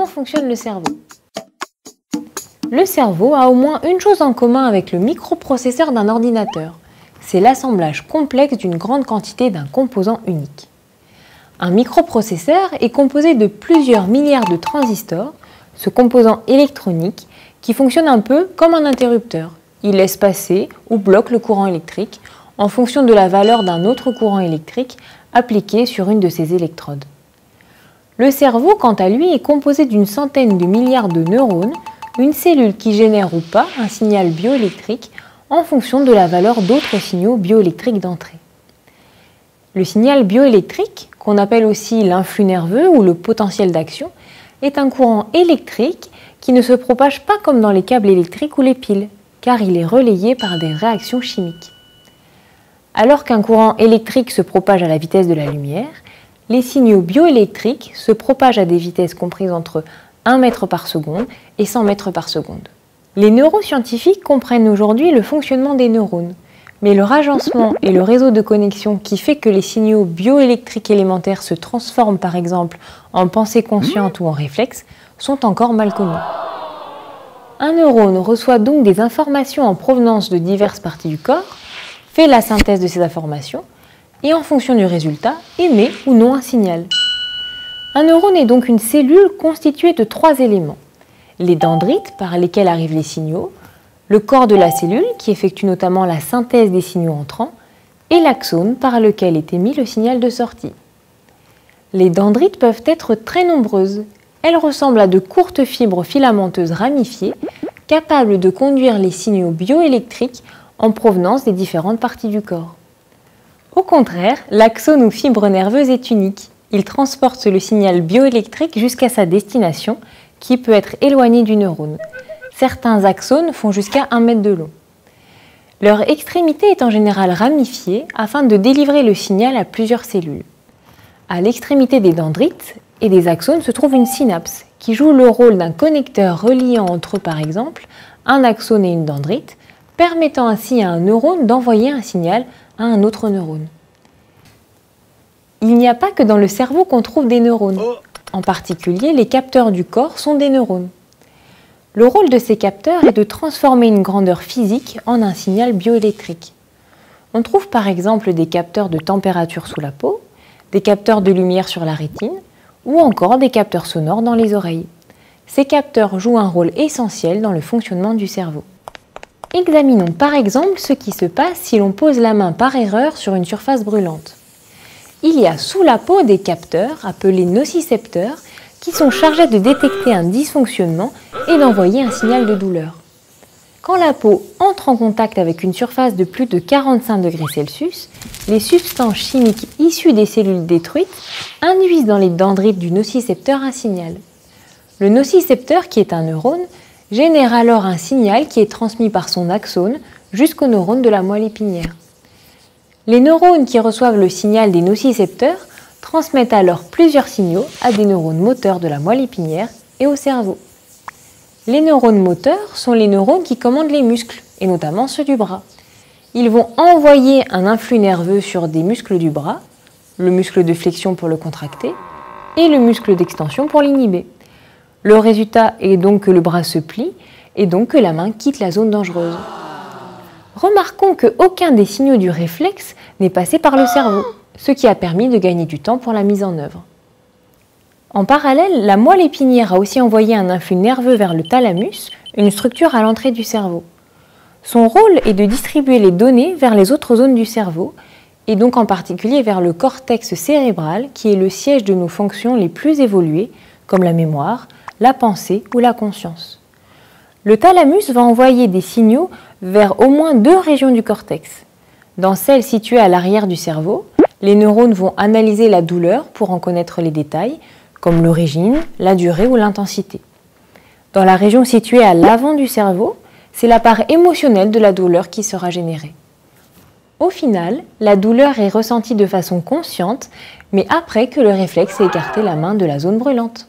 comment fonctionne le cerveau. Le cerveau a au moins une chose en commun avec le microprocesseur d'un ordinateur. C'est l'assemblage complexe d'une grande quantité d'un composant unique. Un microprocesseur est composé de plusieurs milliards de transistors, ce composant électronique qui fonctionne un peu comme un interrupteur. Il laisse passer ou bloque le courant électrique en fonction de la valeur d'un autre courant électrique appliqué sur une de ces électrodes. Le cerveau, quant à lui, est composé d'une centaine de milliards de neurones, une cellule qui génère ou pas un signal bioélectrique en fonction de la valeur d'autres signaux bioélectriques d'entrée. Le signal bioélectrique, qu'on appelle aussi l'influx nerveux ou le potentiel d'action, est un courant électrique qui ne se propage pas comme dans les câbles électriques ou les piles, car il est relayé par des réactions chimiques. Alors qu'un courant électrique se propage à la vitesse de la lumière, les signaux bioélectriques se propagent à des vitesses comprises entre 1 mètre par seconde et 100 mètres par seconde. Les neuroscientifiques comprennent aujourd'hui le fonctionnement des neurones, mais leur agencement et le réseau de connexion qui fait que les signaux bioélectriques élémentaires se transforment par exemple en pensée consciente ou en réflexe sont encore mal connus. Un neurone reçoit donc des informations en provenance de diverses parties du corps, fait la synthèse de ces informations et en fonction du résultat, émet ou non un signal. Un neurone est donc une cellule constituée de 3 éléments. Les dendrites par lesquels arrivent les signaux, le corps de la cellule qui effectue notamment la synthèse des signaux entrants, et l'axone par lequel est émis le signal de sortie. Les dendrites peuvent être très nombreuses. Elles ressemblent à de courtes fibres filamenteuses ramifiées, capables de conduire les signaux bioélectriques en provenance des différentes parties du corps. Au contraire, l'axone ou fibre nerveuse est unique. Il transporte le signal bioélectrique jusqu'à sa destination, qui peut être éloignée du neurone. Certains axones font jusqu'à 1 mètre de long. Leur extrémité est en général ramifiée afin de délivrer le signal à plusieurs cellules. À l'extrémité des dendrites et des axones se trouve une synapse, qui joue le rôle d'un connecteur reliant entre eux par exemple un axone et une dendrite, permettant ainsi à un neurone d'envoyer un signal à un autre neurone. Il n'y a pas que dans le cerveau qu'on trouve des neurones. En particulier, les capteurs du corps sont des neurones. Le rôle de ces capteurs est de transformer une grandeur physique en un signal bioélectrique. On trouve par exemple des capteurs de température sous la peau, des capteurs de lumière sur la rétine ou encore des capteurs sonores dans les oreilles. Ces capteurs jouent un rôle essentiel dans le fonctionnement du cerveau. Examinons par exemple ce qui se passe si l'on pose la main par erreur sur une surface brûlante. Il y a sous la peau des capteurs, appelés nocicepteurs, qui sont chargés de détecter un dysfonctionnement et d'envoyer un signal de douleur. Quand la peau entre en contact avec une surface de plus de 45 degrés Celsius, les substances chimiques issues des cellules détruites induisent dans les dendrites du nocicepteur un signal. Le nocicepteur, qui est un neurone, génère alors un signal qui est transmis par son axone jusqu'aux neurones de la moelle épinière. Les neurones qui reçoivent le signal des nocicepteurs transmettent alors plusieurs signaux à des neurones moteurs de la moelle épinière et au cerveau. Les neurones moteurs sont les neurones qui commandent les muscles, et notamment ceux du bras. Ils vont envoyer un influx nerveux sur des muscles du bras, le muscle de flexion pour le contracter et le muscle d'extension pour l'inhiber. Le résultat est donc que le bras se plie et donc que la main quitte la zone dangereuse. Remarquons qu'aucun des signaux du réflexe n'est passé par le cerveau, ce qui a permis de gagner du temps pour la mise en œuvre. En parallèle, la moelle épinière a aussi envoyé un influx nerveux vers le thalamus, une structure à l'entrée du cerveau. Son rôle est de distribuer les données vers les autres zones du cerveau, et donc en particulier vers le cortex cérébral, qui est le siège de nos fonctions les plus évoluées, comme la mémoire, la pensée ou la conscience. Le thalamus va envoyer des signaux vers au moins 2 régions du cortex. Dans celle située à l'arrière du cerveau, les neurones vont analyser la douleur pour en connaître les détails, comme l'origine, la durée ou l'intensité. Dans la région située à l'avant du cerveau, c'est la part émotionnelle de la douleur qui sera générée. Au final, la douleur est ressentie de façon consciente, mais après que le réflexe ait écarté la main de la zone brûlante.